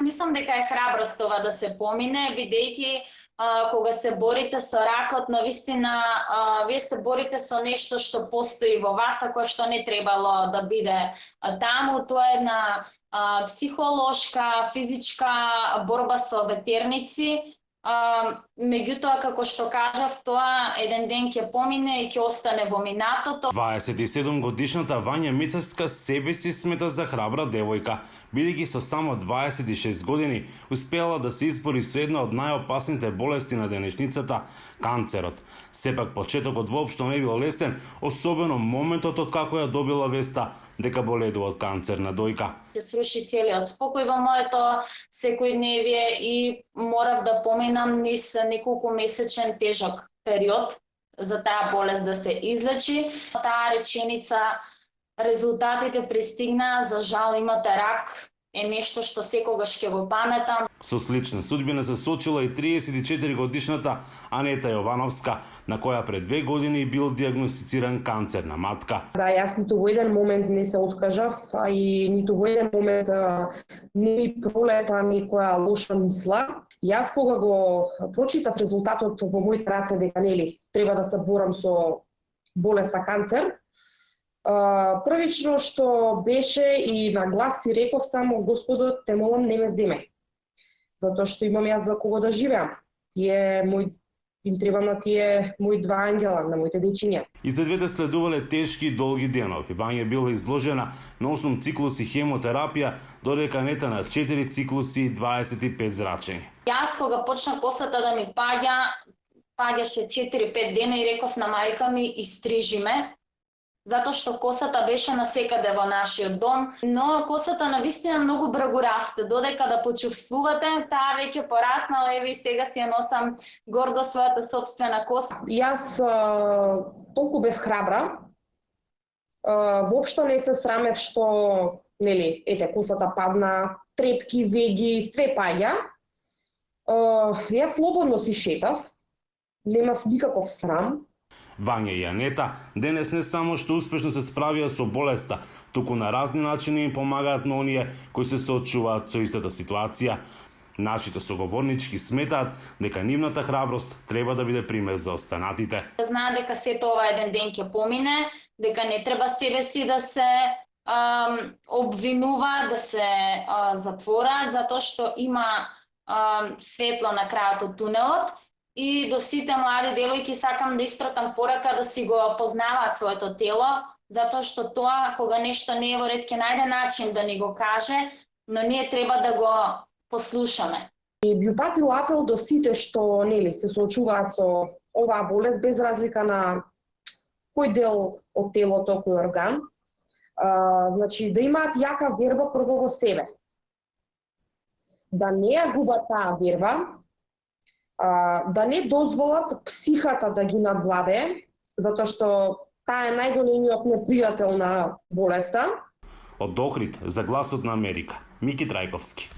Мислам дека е храброст ова да се помине, бидејќи кога се борите со ракот, навистина вие се борите со нешто што постои во вас, а кое што не требало да биде таму. Тоа е една психолошка, физичка борба со ветерници. Меѓутоа, како што кажав, тоа еден ден ќе помине и ќе остане во минатото. 27 годишната Вања Мицевска себе си смета за храбра девојка, бидејќи со само 26 години успеала да се избори со една од најопасните болести на денешницата – канцерот. Сепак почетокот воопшто не бил лесен, особено моментот од како ја добила веста дека боледува од канцер на дојка. Се сруши целиот спокој во моето секојдневие и морав да поминам низ неколку месечен тежок период за таа болест да се излечи. Таа реченица резултатите пристигнаа, за жал имате рак, е нешто што секогаш ќе го паметам. Со слична судбина се сочила и 34 годишната Анета Јовановска, на која пред 2 години бил диагностициран канцер на матка. Да, јас ниту во еден момент не се откажав, а и ниту во еден момент не ми пролета некоја лоша мисла. Јас кога го прочитав резултатот во моите раце дека нели треба да се борам со болеста канцер, првично што беше и на глас си реков само: Господо, те молам, не ме земај. Затоа што имам јас за кого да живеам. Им требам на тие мои два ангела, на моите дечиња. И за двете следувале тешки и долги денови. Вања била изложена на 8 циклуси хемотерапија, додека Анета на 4 циклуси и 25 зрачења. Јас кога почна косата да ми паѓаше 4-5 дена и реков на мајка ми: истрижи ме, затоа што косата беше насекаде во нашиот дом, но косата навистина многу брзо расте. Додека да почувствувате, таа веќе пораснала, еве и сега си ја носам гордо својата сопствена коса. Јас толку бев храбра, воопшто не се срамев што, нели, ете, косата падна, трепки, веги, све паѓа. Јас слободно си шетав, немав никаков срам. Вања и Анета денес не само што успешно се справија со болеста, туку на разни начини им помагаат на оние кои се соочуваат со истата ситуација. Нашите соговорнички сметаат дека нивната храброст треба да биде пример за останатите. Знаат дека сето ова еден ден ќе помине, дека не треба себе си да се обвинува, да се затвораат, затоа што има светло на крајот од тунелот. И до сите млади девојки сакам да испратам порака да си го познаваат своето тело, затоа што тоа, кога нешто не е во ред, ќе најде начин да ни го каже, но ние треба да го послушаме. И би упатил апел до сите што, нели, се соочуваат со оваа болест, без разлика на кој дел од телото, кој орган, значи да имаат јака верба прво во себе. Да не ја губат таа верба, да не дозволат психата да ги надвладее, затоа што таа е најголемиот непријател на болеста. Од Охрид за Гласот на Америка, Мики Трајковски.